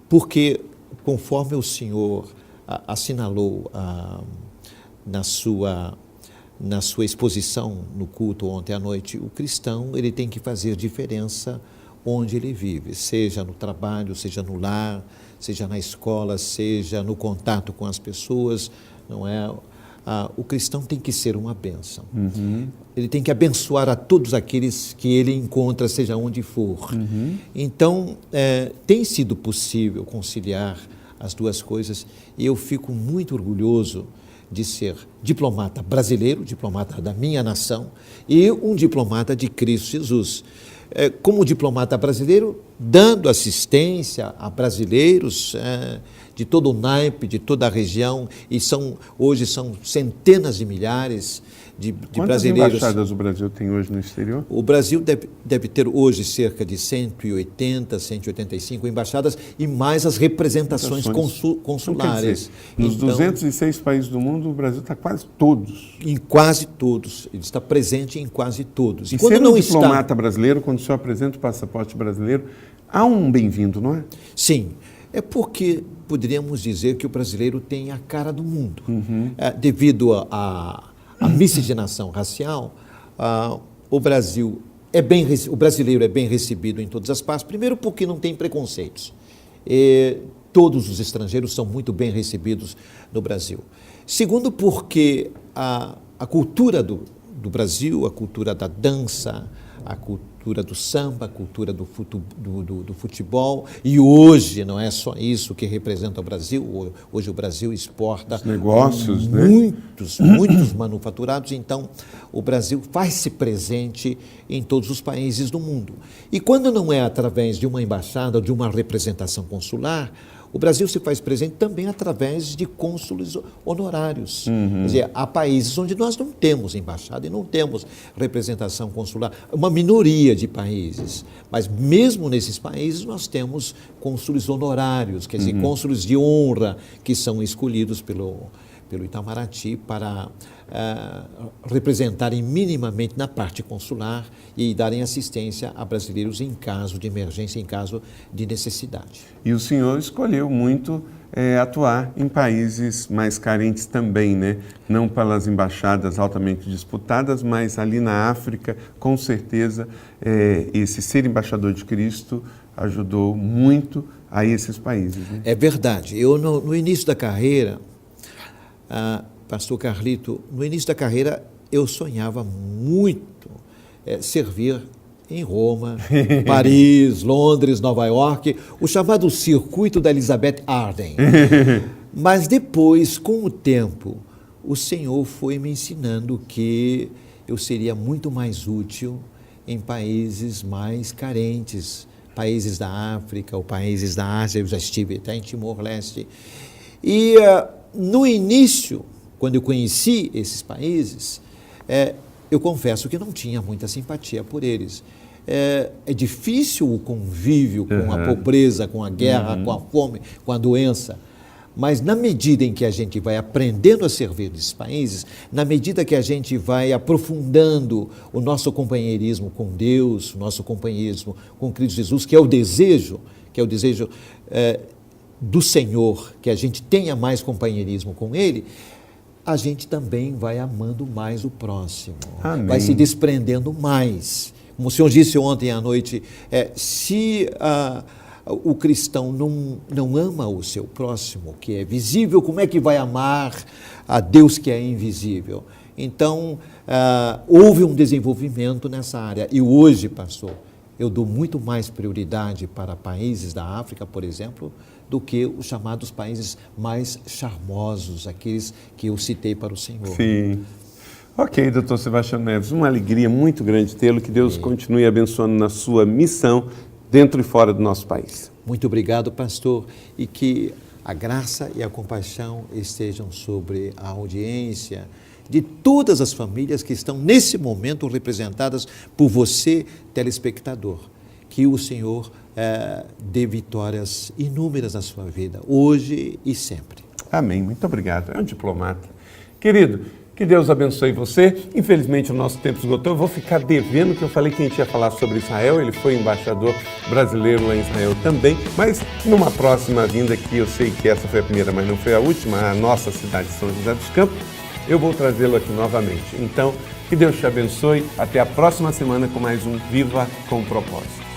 porque conforme o senhor assinalou na sua exposição no culto ontem à noite, o cristão ele tem que fazer diferença onde ele vive, seja no trabalho, seja no lar, seja na escola, seja no contato com as pessoas, não é? O cristão tem que ser uma bênção. Ele tem que abençoar a todos aqueles que ele encontra, seja onde for. Então, tem sido possível conciliar as duas coisas e eu fico muito orgulhoso de ser diplomata brasileiro, diplomata da minha nação, e um diplomata de Cristo Jesus. Como diplomata brasileiro, dando assistência a brasileiros de todo o naipe, de toda a região, e hoje são centenas de milhares de brasileiros. Quantas embaixadas o Brasil tem hoje no exterior? O Brasil deve ter hoje cerca de 180, 185 embaixadas e mais as representações consulares. Então, nos 206 países do mundo, o Brasil está quase todos. Em quase todos. Ele está presente em quase todos. E quando ser um diplomata brasileiro, quando o senhor apresenta o passaporte brasileiro, há um bem-vindo, não é? Sim. É porque poderíamos dizer que o brasileiro tem a cara do mundo. Devido a miscigenação racial, o brasileiro é bem recebido em todas as partes, primeiro porque não tem preconceitos. Todos os estrangeiros são muito bem recebidos no Brasil. Segundo porque a cultura do Brasil, a cultura da dança, a cultura do samba, a cultura do futebol, e hoje não é só isso que representa o Brasil, hoje o Brasil exporta os negócios, muitos manufaturados, então o Brasil faz-se presente em todos os países do mundo. E quando não é através de uma embaixada ou de uma representação consular, o Brasil se faz presente também através de cônsules honorários. Quer dizer, há países onde nós não temos embaixada e não temos representação consular. Uma minoria de países. Mas mesmo nesses países nós temos cônsules honorários, quer dizer, cônsules de honra que são escolhidos pelo Itamaraty para representarem minimamente na parte consular e darem assistência a brasileiros em caso de emergência, em caso de necessidade. E o senhor escolheu muito atuar em países mais carentes também, né? Não pelas embaixadas altamente disputadas, mas ali na África, com certeza, esse ser embaixador de Cristo ajudou muito a esses países. Né? É verdade. Eu, no início da carreira, pastor Carlito, no início da carreira eu sonhava muito servir em Roma, Paris, Londres, Nova York, o chamado circuito da Elizabeth Arden. Mas depois, com o tempo, o Senhor foi me ensinando que eu seria muito mais útil em países mais carentes, países da África ou países da Ásia. Eu já estive até em Timor-Leste. E no início, quando eu conheci esses países, eu confesso que não tinha muita simpatia por eles. É difícil o convívio com a pobreza, com a guerra, com a fome, com a doença. Mas na medida em que a gente vai aprendendo a servir esses países, na medida que a gente vai aprofundando o nosso companheirismo com Deus, o nosso companheirismo com Cristo Jesus, que é o desejo do Senhor, que a gente tenha mais companheirismo com Ele, a gente também vai amando mais o próximo. Amém. Vai se desprendendo mais. Como o Senhor disse ontem à noite, se o cristão não ama o seu próximo, que é visível, como é que vai amar a Deus que é invisível? Então, houve um desenvolvimento nessa área. E hoje, pastor, eu dou muito mais prioridade para países da África, por exemplo, do que os chamados países mais charmosos, aqueles que eu citei para o Senhor. Sim. Ok, doutor Sebastião Neves, uma alegria muito grande tê-lo, que Deus continue abençoando na sua missão dentro e fora do nosso país. Muito obrigado, pastor, e que a graça e a compaixão estejam sobre a audiência de todas as famílias que estão nesse momento representadas por você, telespectador. Que o Senhor dê vitórias inúmeras na sua vida, hoje e sempre. Amém, muito obrigado. É um diplomata. Querido, que Deus abençoe você. Infelizmente o nosso tempo esgotou. Eu vou ficar devendo, que eu falei que a gente ia falar sobre Israel. Ele foi embaixador brasileiro lá em Israel também. Mas numa próxima vinda, que eu sei que essa foi a primeira, mas não foi a última, a nossa cidade de São José dos Campos, eu vou trazê-lo aqui novamente. Então, que Deus te abençoe. Até a próxima semana com mais um Viva com Propósito.